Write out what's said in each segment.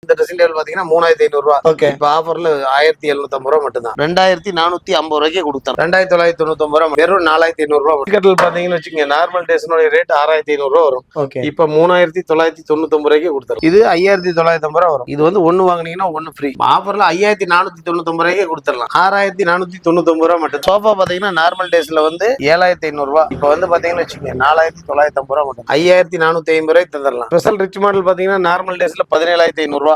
இந்த dressing table பாத்தீங்கன்னா 3500 ரூபா. இப்ப ஆஃபர்ல 1750 ரூபா மட்டும் தான். 2450 ரூபாய்க்கு கொடுத்தோம். 2999 ரூபா வெறும் 4500 ரூபா. டிக்கெட்டில் பாத்தீங்கன்னு வச்சுக்கோங்க, நார்மல் டேஸ்னோட ரேட் 6500 ரூபா வரும். இப்ப 3999 ரூபாய்க்கு கொடுத்துரும். இது 5950 ரூபா வரும். இது வந்து ஒன்னு வாங்கினீங்கன்னா ஒன்னு ஃப்ரீ. ஆஃபர்ல 5499 ரூபாய்க்கு கொடுத்துடலாம். 6499 ரூபா மட்டும். சோஃபா பாத்தீங்கன்னா நார்மல் டேஸ்ல வந்து 7500 ரூபா. இப்ப வந்து பாத்தீங்கன்னு வச்சுக்கோங்க 4950 ரூபா மட்டும். 5450 ரூபாய்க்கு தந்துடலாம். ஸ்பெஷல் ரிச் மாடல் பாத்தீங்கன்னா நார்மல் டேஸ்ல 17500 ரூபா.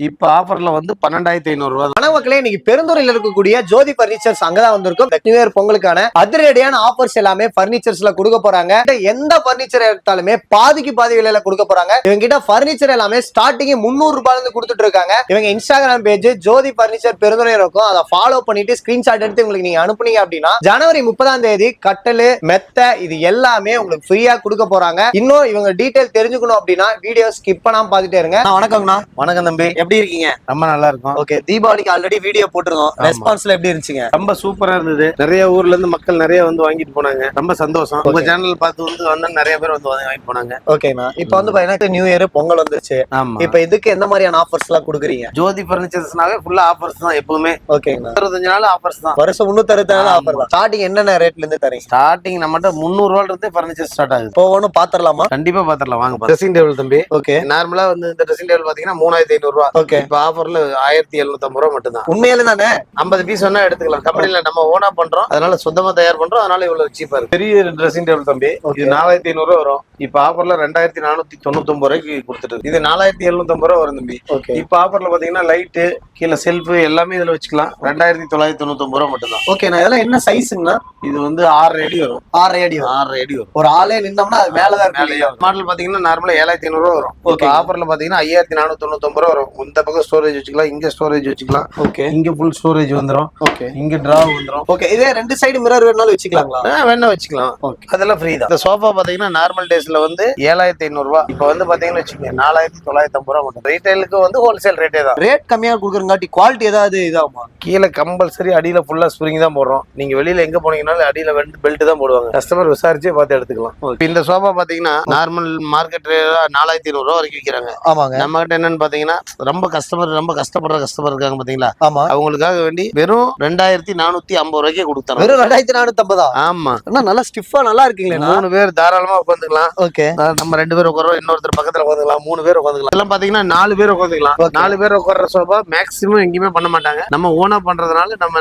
இப்ப ஆஃபர்ல வந்து 12500 ரூபா. மணமக்களே, இன்னைக்கு பெருந்துறையில இருக்கக்கூடிய ஜோதி பர்னிச்சர்ஸ் அங்கதான் வந்திருக்கும். நியூ இயர் பொங்கலுக்கான அதிரடியான ஆஃபர்ஸ் எல்லாமே பர்னிச்சர்ஸ்ல கொடுக்க போறாங்க. எந்த பர்னிச்சர் எடுத்தாலுமே பாதிக்கு பாதி விலையில கொடுக்க போறாங்க. இவங்க கிட்ட பர்னிச்சர் எல்லாமே ஸ்டார்டிங் 300 ரூபாயில இருந்து கொடுத்துட்டு இருக்காங்க. இவங்க இன்ஸ்டாகிராம் பேஜ் ஜோதி பர்னிச்சர் பெருந்துறை இருக்கும். அதை ஃபாலோ பண்ணிட்டு ஸ்கிரீன்ஷாட் எடுத்து உங்களுக்கு நீங்க அனுப்புனீங்க அப்படின்னா ஜனவரி 30ஆம் தேதி கட்டலு மெத்த இது எல்லாமே உங்களுக்கு ஃப்ரீயா கொடுக்க போறாங்க. இன்னும் இவங்க டீடைல் தெரிஞ்சுக்கணும் அப்படின்னா வீடியோ ஸ்கிப் பண்ணாம பாத்துட்டே இருங்க. வணக்கம்ண்ணா. வணக்கம் தம்பி, எப்படி இருக்கீங்க? ரொம்ப நல்லா இருக்கும். ஓகே, தீபாவளிக்கு ஆல்ரெடி வீடியோ போட்டுருக்கோம். ரெஸ்பான்ஸ்ல எப்படி இருந்துச்சுங்க? ரொம்ப சூப்பரா இருந்தது. நிறைய ஊர்ல இருந்து மக்கள் நிறைய வந்து வாங்கிட்டு போனாங்க. ரொம்ப சந்தோஷம். உங்க சேனல் பார்த்து வந்து நிறைய பேர் வந்து வாங்கிட்டு போனாங்க. ஓகேண்ணா, இப்போ வந்து பாத்தீங்கன்னா நியூ இயர் பொங்கல் வந்துருச்சு. ஆமா, இப்போ இதுக்கு எந்த மாதிரியான ஆஃபர்ஸ் எல்லாம் கொடுக்குறீங்க? ஜோதி பர்னிச்சர்ஸ்னாவே ஃபுல்லா ஆஃபர்ஸ் தான் எப்பவுமே. ஓகேண்ணா, 25 நாள் ஆஃபர்ஸ் தான். வருஷம் 360 நாள் ஆஃபர் தான். ஸ்டார்டிங் என்னென்ன ரேட்ல இருந்து தரீங்க? ஸ்டார்டிங் நம்மகிட்ட 300 ரூபாயில இருந்து பர்னிச்சர் ஸ்டார்ட் ஆகுது. இப்போ ஒன்னும் பாத்திரலாமா? கண்டிப்பா பாத்திரலாம் வாங்க. ட்ரெஸ்ஸிங் டேபிள் தம்பி. ஓகே, நார்மலா வந்து இந்த ட்ரெஸ்ஸிங் டேபிள் பாத்தீங்கன்னா 3500 ரூபா. ஓகே, இப்ப ஆஃபர்ல 1750 ரூபா மட்டும் தான். உண்மையில தானே? 50 பீஸ் வேணா எடுத்துக்கலாம். கம்பெனில நம்ம ஓனா பண்றோம், அதனால சொந்தமா தயார் பண்றோம், அதனால இவ்வளவு சீப்பா இருக்கு. பெரிய ட்ரெஸ்ஸிங் டேபிள் தம்பி, இது 4500 ரூபா வரும். இப்ப ஆஃபர்ல 2499 ரூபாய்க்கு கொடுத்துட்டு இது 4750 ரூபா வரும் தம்பி. இப்ப ஆஃபர்ல பாத்தீங்கன்னா லைட்டு கீழே செல்ஃப் எல்லாமே இதுல வச்சுக்கலாம். 2999 ரூபா மட்டும் தான். ஓகே, நான் இதெல்லாம் என்ன சைஸ்ங்கண்ணா? இது வந்து 6 அடி வரும். 6 அடி வரும். ஒரு ஆளே நின்னோம்னா அது மேலதான் மாடல் பாத்தீங்கன்னா நார்மலா 7500 ரூபா வரும். இப்ப ஆஃபர்ல பாத்தீங்கன்னா 5499 ரூபா வரும். இந்த பக்கம் ஸ்டோரேஜ் வச்சுக்கலாம், இங்க ஸ்டோரேஜ் வச்சுக்கலாம். ஓகே, இங்க ஃபுல் ஸ்டோரேஜ் வந்துரும். ஓகே, இங்க டிரா வந்துரும். ஓகே, இதே ரெண்டு சைடு மிரர் வேணாலும் வச்சுக்கலாங்களா? வேணா வச்சுக்கலாம். அதெல்லாம் ஃப்ரீ தான். இந்த சோஃபா பாத்தீங்கன்னா நார்மல் டேஸ்ல வந்து 7500 ரூபா. இப்ப வந்து பாத்தீங்கன்னா வச்சுக்கோங்க 4950 ரூபா மட்டும். ரீட்டைலுக்கு வந்து ஹோல்சேல் ரேட்டே தான். ரேட் கம்மியா கொடுக்குறங்காட்டி குவாலிட்டி ஏதாவது இதாகுமா? கீழே கம்பல்சரி அடியில ஃபுல்லா ஸ்ப்ரிங் தான் போடுறோம். நீங்க வெளியில எங்க போனீங்கன்னாலும் அடியில வந்து பெல்ட் தான் போடுவாங்க. கஸ்டமர் விசாரிச்சே பார்த்து எடுத்துக்கலாம். இந்த சோஃபா பாத்தீங்கன்னா நார்மல் மார்க்கெட் 4500 ரூபா வரைக்கும் விற்கிறாங்க. ஆமாங்க. நம்ம கிட்ட என்னன்னு பாத்தீங்கன்னா ரொம்ப கஷ்டப்படுற கஸ்டமர் இருக்காங்க பாத்தீங்களா? ஆமா, அவங்களுக்காக வேண்டி வெறும் 2450 ரூபாய்க்கு கொடுத்தாங்க. வெறும் 2450? ஆமா, நல்லா ஸ்டிஃபா நல்லா இருக்குங்களே. 3 பேர் தாராளமா உட்காந்துக்கலாம். ஓகே, நம்ம 2 பேர் உட்காரோம், இன்னொருத்தர் பக்கத்துல உட்காந்துக்கலாம், 3 பேர் உட்காந்துக்கலாம். எல்லாம் பாத்தீங்கன்னா 4 பேர் உட்காந்துக்கலாம். 4 பேர் உட்கார்ற சோஃபா மேக்ஸிமம் எங்கேயுமே பண்ண மாட்டாங்க. நம்ம ஓனா பண்றதுனால நம்ம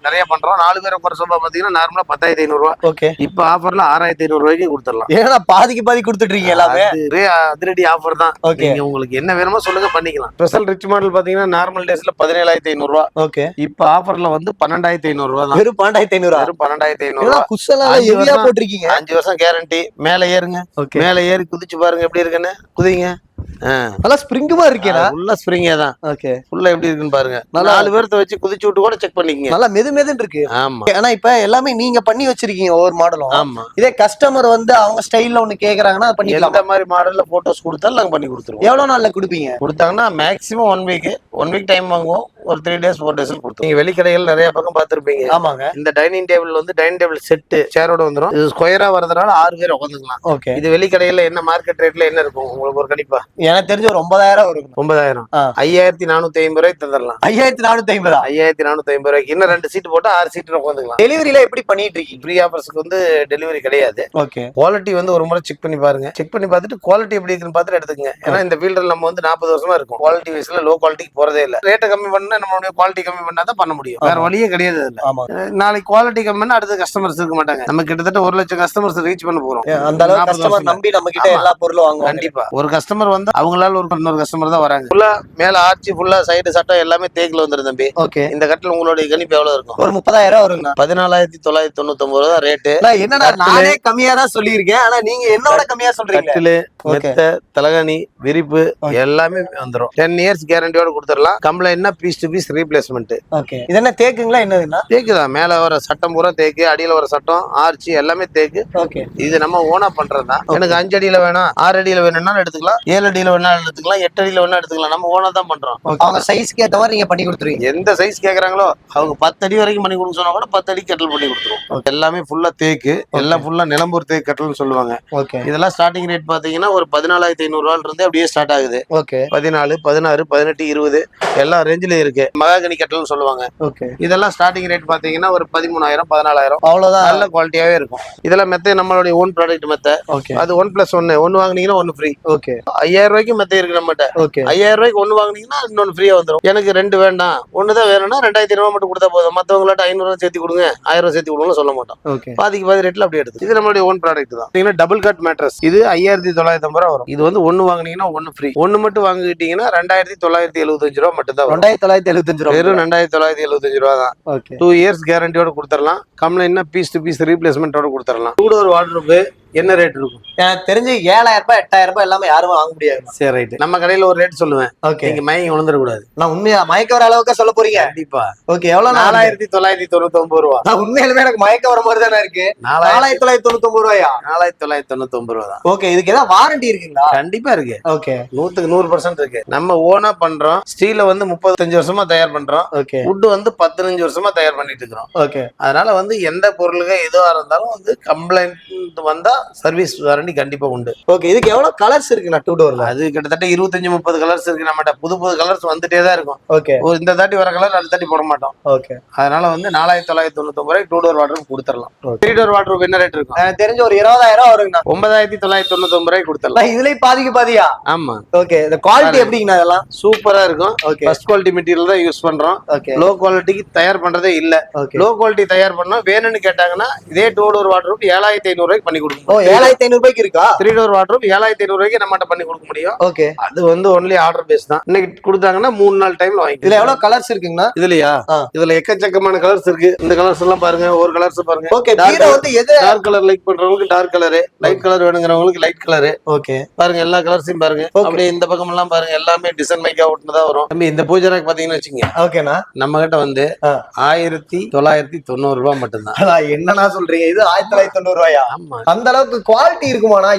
நிறைய பண்றோம். 4 பேர் உட்கார சோஃபா பாத்தீங்கன்னா நார்மலா 10500 ரூபா. ஓகே, இப்ப ஆஃபர்ல 6500 ரூபாய்க்கு கொடுத்துடலாம். ஏன்னா பாதிக்கு பாதி கொடுத்துட்டு இருக்கீங்க எல்லாமே. அதிரடி ஆஃபர் தான். நீங்க உங்களுக்கு என்ன வேணுமோ சொல்லுங்க, பண்ணிக்கலாம். ஸ்பெஷல் ரிச் மாடல் பாத்தீங்கன்னா நார்மல் டேஸ்ல 17500 ரூபா. ஓகே, இப்ப ஆஃபர்ல வந்து 12500 ரூபா தான். வெறும் 12500. வெறும் 12500 ரூபா. குஷலா ஹெவியா போட்டுருக்கீங்க. 5 வருஷம் கேரண்டி. மேல ஏறுங்க, மேல ஏறி குதிச்சு பாருங்க எப்படி இருக்குன்னு. குதிங்க. நல்லா ஸ்ப்ரிங்குமா இருக்கேனா? ஃபுல்லா ஸ்ப்ரிங்கே தான். ஓகே, ஃபுல்லா எப்படி இருக்குன்னு பாருங்க. 4 பேர்த்த வச்சு குதிச்சு விட்டு கூட செக் பண்ணிக்கங்க. நல்லா மெதுமெதுன்னு இருக்கு. ஆமா, ஆனா இப்ப எல்லாமே நீங்க பண்ணி வச்சிருக்கீங்க ஒவ்வொரு மாடலும். ஆமா, இதே கஸ்டமர் வந்து அவங்க ஸ்டைல்ல ஒண்ணு கேக்குறாங்கன்னா பண்ணிக்கலாம். இந்த மாதிரி மாடல்ல போட்டோஸ் கொடுத்தாலும் நாங்க பண்ணி கொடுத்துருவோம். எவ்வளவு நாள்ல கொடுப்பீங்க? கொடுத்தாங்கன்னா மேக்ஸிமம் 1 வீக் டைம் வாங்குவோம். ஒரு 3 டேஸ் 4 டேஸ் கொடுத்தோம். நீங்க வெளிக்கடைகள் நிறைய பக்கம் பாத்துருப்பீங்க. ஆமாங்க. இந்த டைனிங் டேபிள் வந்து டைனிங் டேபிள் செட் சேரோட வந்துரும். இது ஸ்கொயரா வரதுனால 6 பேர் உட்காந்துக்கலாம். ஓகே, இது வெளிக்கடையில என்ன மார்க்கெட் ரேட்ல என்ன இருக்கும் உங்களுக்கு ஒரு கணிப்பா? எனக்கு தெரிஞ்ச ஒரு 9000 வரும். 9000. 5450 ரூபாய்க்கு தந்துடலாம். 5450? 5450 ரூபாய்க்கு இன்னும் 2 சீட் போட்டா 6 சீட் உட்காந்துக்கலாம். டெலிவரியில எப்படி பண்ணிட்டு இருக்கீங்க? ஃப்ரீ ஆஃபர்ஸ்க்கு வந்து டெலிவரி கிடையாது. ஓகே, குவாலிட்டி வந்து ஒரு முறை செக் பண்ணி பாருங்க. செக் பண்ணி பார்த்துட்டு குவாலிட்டி எப்படி இருக்குன்னு பார்த்துட்டு எடுத்துக்கங்க. ஏன்னா இந்த ஃபீல்டில் நம்ம வந்து 40 வருஷமா இருக்கும். குவாலிட்டி வைஸ்ல லோ குவாலிட்டிக்கு போறதே இல்லை. ரேட்டை கம்மி பண்ணா நம்மளுடைய குவாலிட்டி கம்மி பண்ணாதான் பண்ண முடியும். வேற வழியே கிடையாது. நாளைக்கு குவாலிட்டி கம்மி பண்ணா அடுத்த கஸ்டமர்ஸ் இருக்க மாட்டாங்க. நம்ம கிட்டத்தட்ட 1 லட்சம் கஸ்டமர்ஸ் ரீச் பண்ண போறோம். அந்த அளவுக்கு கஸ்டமர் நம்பி நம்ம கிட்ட எல்லா பொருளும் வாங்குவாங்க. கண்டிப்பா ஒரு கஸ்டமர் வந்து அவங்களால இன்னொரு கஸ்டமர் தான் வராங்க. ஃபுல்லா மேல ஆர்ச்சி ஃபுல்லா சைடு சட்டம் எல்லாமே தேக்குல வந்துரும் தம்பி. ஓகே, இந்த கட்டில் உங்களுடைய கணிப்பு எவ்வளவு இருக்கும்? ஒரு 30000 வருங்க. 14999 ரூபா ரேட்டு. என்னடா நானே கம்மியா தான் சொல்லியிருக்கேன், ஆனா நீங்க என்னோட கம்மியா சொல்றீங்க. கட்டிலு, மெத்த, தலகாணி, விரிப்பு எல்லாமே வந்துரும். 10 இயர்ஸ் கேரண்டியோட கொடுத்துறோம். கொடுத்துடலாம். கம்ப்ளைண்ட்னா piece to piece replacement. Okay, இது என்ன தேக்குங்களா என்னதுன்னா? தேக்குதான். மேல வர சட்டம் பூரா தேக்கு, அடியில வர சட்டம் ஆர்ச்சி எல்லாமே தேக்கு. ஓகே, இது நம்ம ஓனா பண்றதுதான். எனக்கு 5 அடியில வேணும், 6 அடியில வேணும்னாலும் எடுத்துக்கலாம், 7 அடியில வேணாலும் எடுத்துக்கலாம், 8 அடியில வேணா எடுத்துக்கலாம். நம்ம ஓனா தான் பண்றோம். அவங்க சைஸ்க்கு ஏத்த மாதிரி நீங்க பண்ணி கொடுத்துருவீங்க. எந்த சைஸ் கேக்குறாங்களோ அவங்க 10 அடி வரைக்கும் பண்ணி கொடுக்க சொன்னா கூட 10 அடி கட்டல் பண்ணி கொடுத்துருவோம். எல்லாமே ஃபுல்லா தேக்கு, எல்லாம் ஃபுல்லா நிலம்பூர் தேக்கு கட்டல்னு சொல்லுவாங்க. ஓகே, இதெல்லாம் ஸ்டார்டிங் ரேட் பாத்தீங்கன்னா ஒரு 14,500 இருந்து அப்படியே ஸ்டார்ட் ஆகுது. ஓகே, 14, 16, 18, 20 எல்லா ரேஞ்சிலயும் இருக்கு. மகாகனி கட்டல்னு சொல்லுவாங்க. ஓகே. இதெல்லாம் ஸ்டார்டிங் ரேட் பாத்தீங்கன்னா ஒரு 13,000, 14,000 அவ்வளவுதான். நல்ல குவாலிட்டியாவே இருக்கும். இதெல்லாம் மெத்த நம்மளுடைய ஓன் ப்ராடக்ட் மெத்த. ஓகே, அது 1+1 ஒன்னு வாங்குனீங்கன்னா ஒன்னு ஃப்ரீ. ஓகே, 5,000 ரூபாய்க்கு மெத்த இருக்கு நம்மகிட்ட. ஓகே, 5,000 ரூபாய்க்கு ஒன்னு வாங்குனீங்கன்னா இன்னொன்னு ஃப்ரீயா வந்துடும். எனக்கு 2 வேண்டாம், ஒண்ணுதான் வேணும்னா 2,500 மட்டும் கொடுத்தா போதும். மத்தவங்களாட்ட 500 சேர்த்து கொடுங்க, 1000 சேர்த்து கொடுங்க சொல்ல மாட்டோம். ஓகே. பாதிக்கு பாதி ரேட்ல அப்படியே எடுத்து. இது நம்மளுடைய ஓன் ப்ராடக்ட் தான். டபுள் கட் மேட்ரஸ் இது 5,950 வரும். இது வந்து ஒன்னு வாங்குனீங்கன்னா ஒன்னு ஃப்ரீ. ஒன்னு மட்டும் வாங்கிட்டீங்கன்னா 2,975 ரூபா மட்டும் தான். 2,975 ரூபா. வெறும் 2,975 ரூபா தான். ஓகே. 2 இயர்ஸ் கேரண்டியோட கொடுத்துடலாம். கம்ப்ளைண்ட்னா பீஸ் டு பீஸ் ரீப்ளேஸ்மெண்டோட கொடுத்துடலாம். 2 டோர் வார்ட்ரோப் என்ன ரேட் இருக்கும்? எனக்கு தெரிஞ்சு 7,000 ரூபாய் 8,000 ரூபாய் எல்லாமே யாரும் வாங்க முடியாது. சரி, ரைட். நம்ம கடையில ஒரு ரேட் சொல்லுவேன். ஓகே, நீங்க மயங்கி உணர்ந்துடக்கூடாது. நான் உண்மையா மயக்க வர அளவுக்கு சொல்ல போறீங்க? கண்டிப்பா. ஓகே, எவ்வளவு? 4,999 ரூபா. நான் உண்மையிலுமே எனக்கு மயக்க வர மாதிரி தானே இருக்கு. 4,999 ரூபாயா? 4,999 ரூபா தான். ஓகே, இதுக்கு ஏதாவது வாரண்டி இருக்குங்களா? கண்டிப்பா இருக்கு. ஓகே, 100% இருக்கு. நம்ம ஓனா பண்றோம். ஸ்டீல வந்து 35 வருஷமா தயார் பண்றோம். ஓகே, வுட் வந்து 15 வருஷமா தயார் பண்ணிட்டு இருக்கிறோம். ஓகே. அதனால வந்து எந்த பொருளுங்க எதுவா இருந்தாலும் வந்து கம்ப்ளைண்ட் வந்தா சர்வீஸ் வாரண்டி கண்டிப்பா உண்டு. ஓகே, இதுக்கு எவ்வளவு கலர்ஸ் இருக்குண்ணா 2 டோர்ல? அது கிட்டத்தட்ட 25-30 கலர்ஸ் இருக்கு. நம்மகிட்ட புது புது கலர்ஸ் வந்துட்டே தான் இருக்கும். ஓகே, இந்த தாட்டி வர கலர் அடுத்த தாட்டி போட மாட்டோம். ஓகே. அதனால வந்து 4,999 ரூபாய்க்கு 2 டோர் வாட்டர் கொடுத்துடலாம். 3 டோர் வாட்டர் என்ன ரேட் இருக்கும்? எனக்கு தெரிஞ்ச ஒரு 20,000 ரூபாய் வருங்கண்ணா. 9,999 ரூபாய்க்கு கொடுத்துடலாம். இதுலயும் பாதிக்கு பாதியா? ஆமா. ஓகே, இந்த குவாலிட்டி எப்படிங்கண்ணா? இதெல்லாம் சூப்பரா இருக்கும். ஓகே, ஃபர்ஸ்ட் குவாலிட்டி மெட்டீரியல் தான் யூஸ் பண்றோம். ஓகே, லோ குவாலிட்டிக்கு தயார் பண்றதே இல்ல. ஓகே. லோ குவாலிட்டி தயார் பண்ணா வேணும்னு கேட்டாங்கன்னா இதே 2 டோர் வாட்டர் 7,500 ரூபாய்க்கு பண்ணி ஓ, கொடுக்கும். 7,500 ரூபாய்க்கு இருக்கா? 3 டோர் வாட்டர் 7,500 ரூபாய்க்கு நம்மகிட்ட பண்ணி கொடுக்க முடியும். ஓகே, அது வந்து ஒன்லி ஆர்டர் பேஸ் தான். இன்னைக்கு கொடுத்தாங்கன்னா 3 நாள் டைம்ல வாங்கி. இதுல எவ்வளவு கலர்ஸ் இருக்குங்கண்ணா? இதுலயா? ஆ. இதுல எக்கச்சக்கமான கலர்ஸ் இருக்கு. இந்த கலர்ஸ் எல்லாம் பாருங்க. ஒரு கலர்ஸ் பாருங்க. ஓகே, பீரோ வந்து எது? டார்க் கலர் லைக் பண்றவங்களுக்கு டார்க் கலர், லைட் கலர் வேணுங்கிறவங்களுக்கு லைட் கலர். ஓகே, பாருங்க எல்லா கலர்ஸையும் பாருங்க. அப்படியே இந்த பக்கம் எல்லாம் பாருங்க. எல்லாமே டிசைன் மைக்கா ஒட்டுனதா வரும். தம்பி இந்த பூஜை ரேக் பாத்தீங்கன்னு வச்சுக்கோங்க. ஓகேண்ணா. நம்ம கிட்ட வந்து 1,990 ரூபாய் மட்டும்தான். என்னண்ணா சொல்றீங்க? இது 1,990 ரூபாயா? ஆமா. அந்த அளவுக்கு குவாலிட்டி இருக்குமாண்ணா?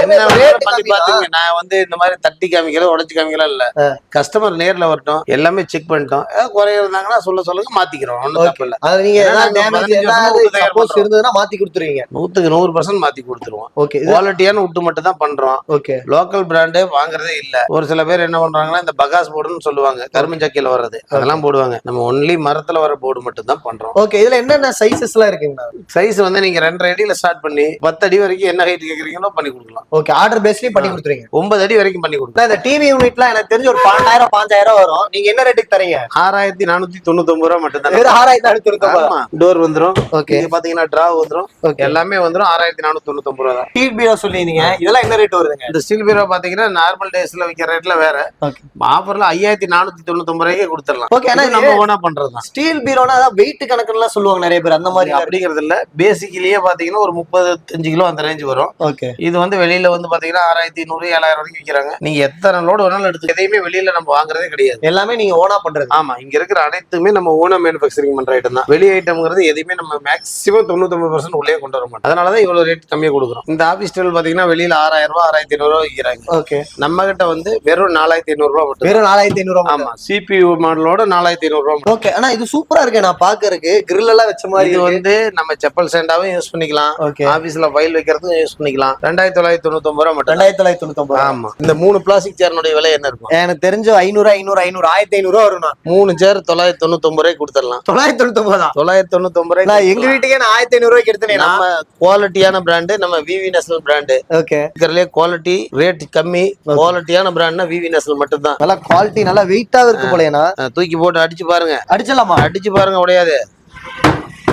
என்ன பண்ணி பாத்தீங்க. நான் வந்து இந்த மாதிரி தட்டி காமிக்கல, உடைச்சு காமிக்கல இல்ல. கஸ்டமர் நேர்ல வரட்டும், எல்லாமே செக் பண்ணிட்டோம். ஏதாவது குறை இருந்தாங்கன்னா சொல்லுங்க, மாத்திக்கிறோம். ஒண்ணும் தப்பு இல்ல. அது நீங்க சப்போஸ் இருந்ததுன்னா மாத்தி கொடுத்துருவீங்க. 100% மாத்தி கொடுத்துருவோம். ஓகே, குவாலிட்டியான வுட் மட்டும் தான் பண்றோம். ஓகே. லோக்கல் பிராண்டே வாங்குறதே இல்ல. ஒரு சில பேர் என்ன பண்றாங்கன்னா இந்த பகாஸ் போர்டுன்னு சொல்லுவாங்க, கரும்பஞ்சக்கையில வர்றது, அதெல்லாம் போடுவாங்க. நம்ம ஒன்லி மரத்துல வர போர்டு மட்டும் தான் பண்றோம். ஓகே, இதுல என்னென்ன சைஸஸ் எல்லாம் இருக்குங்கண்ணா? சைஸ் வந்து நீங்க 2.5 அடியில ஸ்டார்ட் பண்ணி 10 அடி வரைக்கும் என்ன ஹைட் கேக்குறீங்களோ பண்ணி கொடுக்கலாம். ஓகே, ஆர்டர் பேஸ்லயே பண்ணி கொடுத்துறீங்க. 9 அடி வரைக்கும் பண்ணி கொடுக்கலாம். இந்த டிவி யூனிட்லாம் எனக்கு தெரிஞ்சு ஒரு 12,000 5,000 வரும். நீங்க என்ன ரேட்டுக்கு தரீங்க? 6,499 ரூபாய் மட்டும் தான். வெறும் 6,499. டோர் வந்துரும். ஓகே, நீங்க பாத்தீங்கன்னா டிரா வந்துரும். எல்லாமே வந்துரும். 6,499 ரூபாய் தான். ஸ்டீல் பீரோ சொல்லிருந்தீங்க. இதெல்லாம் என்ன ரேட் வருதுங்க? இந்த ஸ்டீல் பீரோ பாத்தீங்கன்னா நார்மல் டேஸ்ல விக்கிற ரேட்ல வேற. ஓகே, ஆஃபர்ல 5,499 ரூபாய்க்கு கொடுத்துடலாம். ஓகே. ஆனா நம்ம ஓனா பண்றதுதான். ஸ்டீல் பீரோனா அதான் வெயிட் கணக்குலாம் சொல்லுவாங்க நிறைய பேர். அந்த மாதிரி அப்படிங்கிறது இல்ல. பேசிக்கலியே பாத்தீங்கன்னா ஒரு 35 கிலோ அந்த ரேஞ்ச் வரும். ஓகே, இது வந்து வெளியில வந்து பாத்தீங்கன்னா 6,500 7,000 வரைக்கும் விக்கிறாங்க. நீங்க எத்தனை லோடு வேணாலும் எடுத்து எதையுமே வெளியில நம்ம வாங்குறதே கிடையாது. எல்லாமே நீங்க ஓனா பண்றது. ஆமா, இங்க இருக்கிற அனைத்துமே நம்ம ஓனா மேனுஃபேக்சரிங் பண்ற ஐட்டம் தான். வெளி ஐட்டம்ங்கிறது எதையுமே நம்ம மேக்ஸிமம் 99% உள்ளே கொண்டு வர மாட்டோம். அதனாலதான் இவ்வளவு ரேட் கம்மியா கொடுக்குறோம். இந்த ஆபீஸ் டேபிள் பாத்தீங்கன்னா வெளியில 6,000 ரூபாய் 6,500 ரூபாய் விற்கிறாங்க. ஓகே, நம்ம கிட்ட வந்து வெறும் 4,500 ரூபாய் மட்டும். வெறும் 4,500 ரூபாய். ஆமா, CPU மாடலோட 4,500 ரூபாய். ஓகே, ஆனா இது சூப்பரா இருக்கு. நான் பாக்குறதுக்கு கிரில் எல்லாம் வச்ச மாதிரி. இது வந்து நம்ம செப்பல் ஸ்டாண்டாவும் யூஸ் பண்ணிக்கலாம். ஓகே, ஆபீஸ்ல ஃபைல் வைக்கிறதுக்கும் யூஸ் பண்ணிக்கலாம். 2,999 ரூபாய் மட்டும். 2,999. ஆமா. இந்த 3 பிளாஸ்டிக் சேருடைய விலை என்ன இருக்கும்? எனக்கு தெரிஞ்சு 500 500 500 1,500 ரூபாய் வரும்ண்ணா. 3 சேர் 999 ரூபாய்க்கு கொடுத்துடலாம். 999 தான். 999 ரூபாய். நான் எங்க வீட்டுக்கே நான் 1,500 ரூபாய்க்கு எடுத்தேன். நம்ம குவாலிட்டியான பிராண்டு, நம்ம விவி நேஷனல் பிராண்டு. ஓகே, இருக்கிறதுலே குவாலிட்டி ரேட் கம்மி குவாலிட்டியான பிராண்ட்னா விவி நேஷனல் மட்டும் தான். நல்லா குவாலிட்டி நல்லா வெயிட்டா இருக்கு போலனா. தூக்கி போட்டு அடிச்சு பாருங்க. அடிச்சலாமா? அடிச்சு பாருங்க, உடையாது.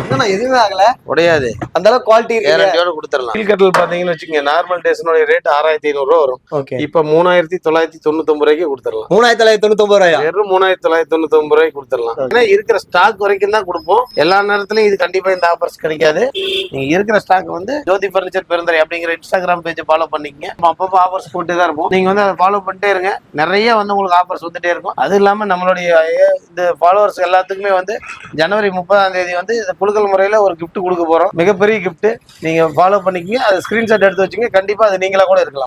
என்னண்ணா எதுவுமே ஆகல, உடையாது, அந்த அளவுக்கு குவாலிட்டி இருக்கு. கேரண்டியோட கொடுத்துடலாம். ஸ்டீல் கட்டில் பாத்தீங்கன்னு வச்சுக்கோங்க, நார்மல் டேஸ்னோட ரேட் 6500 ரூபா வரும். ஓகே, இப்ப 3999 ரூபாய்க்கு கொடுத்துடலாம். 3999 ரூபாயா? வெறும் 3999 ரூபாய்க்கு கொடுத்துடலாம். ஏன்னா இருக்கிற ஸ்டாக் வரைக்கும் தான் கொடுப்போம். எல்லா நேரத்திலயும் இது கண்டிப்பா இந்த ஆஃபர்ஸ் கிடைக்காது. நீங்க இருக்கிற ஸ்டாக் வந்து ஜோதி பர்னிச்சர் பெருந்துறை அப்படிங்கிற இன்ஸ்டாகிராம் பேஜ் ஃபாலோ பண்ணிக்கங்க. அப்பப்போ ஆஃபர்ஸ் போட்டு தான் இருப்போம். நீங்க வந்து அதை ஃபாலோ பண்ணிட்டே இருங்க. நிறைய வந்து உங்களுக்கு ஆஃபர்ஸ் வந்துட்டே இருக்கும். அது இல்லாம நம்மளுடைய இந்த ஃபாலோவர்ஸ் எல்லாத்துக்குமே வந்து ஜனவரி 30ஆம் தேதி வந்து இந்த குலுக்கல் முறையில ஒரு gift கொடுக்க போறோம். மிகப்பெரிய gift. நீங்க ஃபாலோ பண்ணிக்கங்க. அதை ஸ்கிரீன்ஷாட் எடுத்து வச்சுங்க. கண்டிப்பா அது நீங்களா கூட இருக்கலாம்.